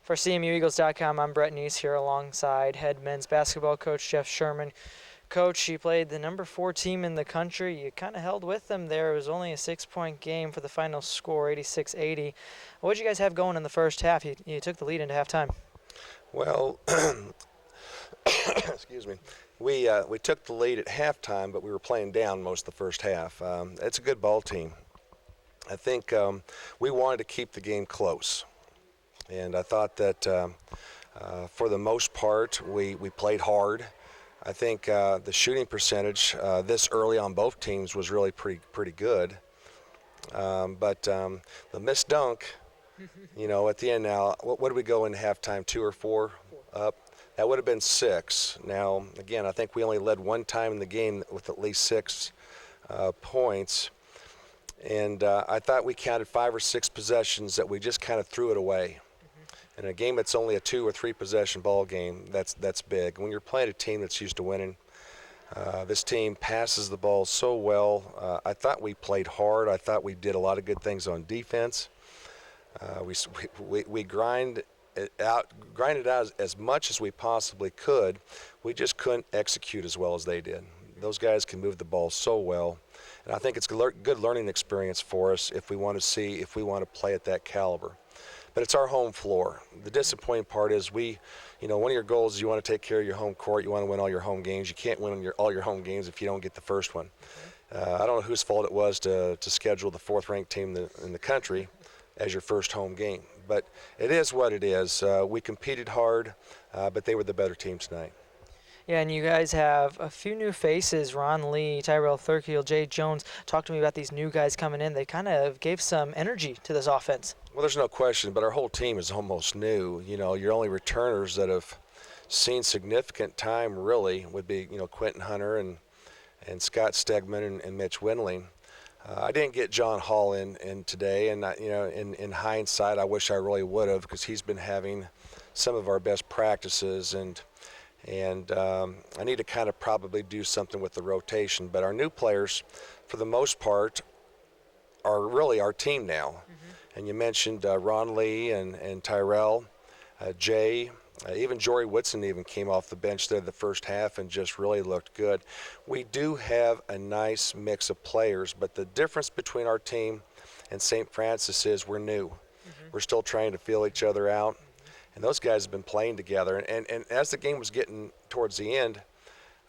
For CMUEagles.com, I'm Brett Knese here alongside head men's basketball coach Jeff Sherman. Coach, you played the number 4 team in the country. You kind of held with them there. It was only a 6-point game for the final score, 86-80. What did you guys have going in the first half? You took the lead into halftime. Well, excuse me. We took the lead at halftime, but we were playing down most of the first half. It's a good ball team. I think we wanted to keep the game close. And I thought that for the most part, we played hard. I think the shooting percentage this early on both teams was really pretty good. But the missed dunk, at the end now, what did we go into halftime, 2 or 4 up? That would have been 6. Now, again, I think we only led one time in the game with at least 6 points. And I thought we counted 5 or 6 possessions that we just kind of threw it away. In a game that's only a 2 or 3 possession ball game, that's big. When you're playing a team that's used to winning, this team passes the ball so well. I thought we played hard. I thought we did a lot of good things on defense. We grinded it out as much as we possibly could. We just couldn't execute as well as they did. Those guys can move the ball so well. And I think it's a good learning experience for us if we want to play at that caliber. But it's our home floor. The disappointing part is one of your goals is you want to take care of your home court. You want to win all your home games. You can't win all your home games if you don't get the first one. I don't know whose fault it was to schedule the 4th-ranked team in the country as your first home game. But it is what it is. We competed hard, but they were the better team tonight. Yeah, and you guys have a few new faces, Ron Lee, Tyrell Thurkiel, Jay Jones. Talk to me about these new guys coming in. They kind of gave some energy to this offense. Well, there's no question, but our whole team is almost new. Your only returners that have seen significant time really would be, Quentin Hunter and Scott Stegman and Mitch Windling. I didn't get John Hall in today, and in hindsight, I wish I really would have, because he's been having some of our best practices, and I need to kind of probably do something with the rotation. But our new players, for the most part, are really our team now. And you mentioned Ron Lee and Tyrell, Jay, even Jory Whitson even came off the bench there the first half and just really looked good. We do have a nice mix of players, but the difference between our team and St. Francis is we're new. We're still trying to feel each other out. And those guys have been playing together. And as the game was getting towards the end,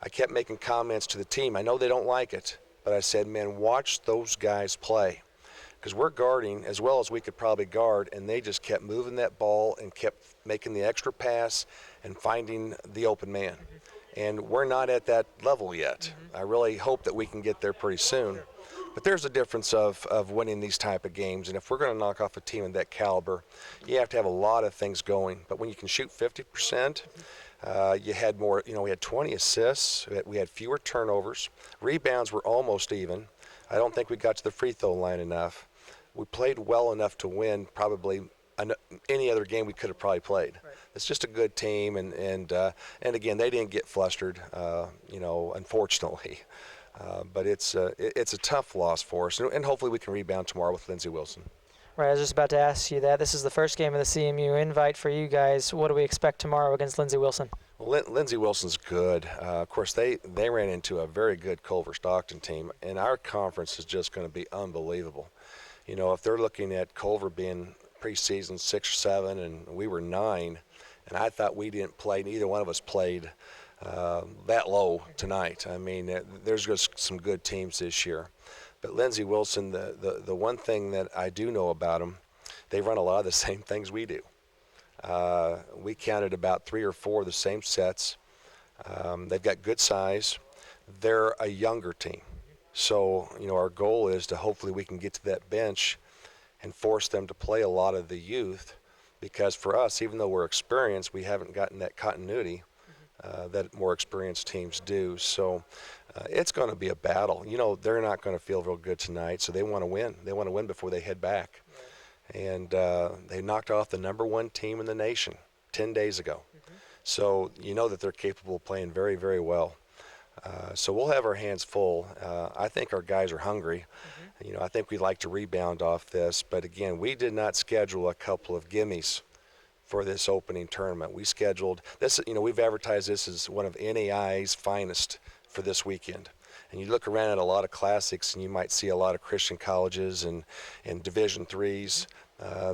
I kept making comments to the team. I know they don't like it, but I said, man, watch those guys play. Because we're guarding as well as we could probably guard, and they just kept moving that ball and kept making the extra pass and finding the open man. And we're not at that level yet. I really hope that we can get there pretty soon. But there's a difference of winning these type of games, and if we're going to knock off a team of that caliber, you have to have a lot of things going. But when you can shoot 50%, you had more, we had 20 assists, we had fewer turnovers, rebounds were almost even. I don't think we got to the free throw line enough. We played well enough to win probably any other game we could have probably played. Right. It's just a good team, and again, they didn't get flustered, unfortunately. But it's a tough loss for us, and hopefully we can rebound tomorrow with Lindsey Wilson. Right, I was just about to ask you that. This is the first game of the CMU invite for you guys. What do we expect tomorrow against Lindsey Wilson? Well, Lindsey Wilson's good. Of course, they ran into a very good Culver-Stockton team, and our conference is just going to be unbelievable. If they're looking at Culver being preseason 6 or 7, and we were 9, and I thought we didn't play, neither one of us played that low tonight. I mean, there's just some good teams this year. But Lindsey Wilson, the one thing that I do know about them, they run a lot of the same things we do. We counted about 3 or 4 of the same sets. They've got good size. They're a younger team. So, our goal is to hopefully we can get to that bench and force them to play a lot of the youth, because for us, even though we're experienced, we haven't gotten that continuity that more experienced teams do. So it's going to be a battle. They're not going to feel real good tonight, so they want to win. They want to win before they head back. And they knocked off the number 1 team in the nation 10 days ago. So that they're capable of playing very, very well. So we'll have our hands full. I think our guys are hungry. I think we'd like to rebound off this. But, again, we did not schedule a couple of gimmies for this opening tournament. We scheduled this, we've advertised this as one of NAI's finest for this weekend. And you look around at a lot of classics and you might see a lot of Christian colleges and Division IIIs.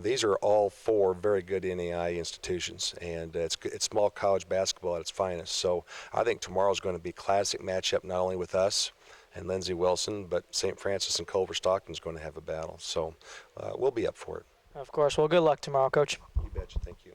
These are all 4 very good NAI institutions, and it's small college basketball at its finest. So I think tomorrow's going to be a classic matchup, not only with us and Lindsey Wilson, but St. Francis and Culver Stockton's going to have a battle. So we'll be up for it. Of course. Well, good luck tomorrow, Coach. You betcha. Thank you.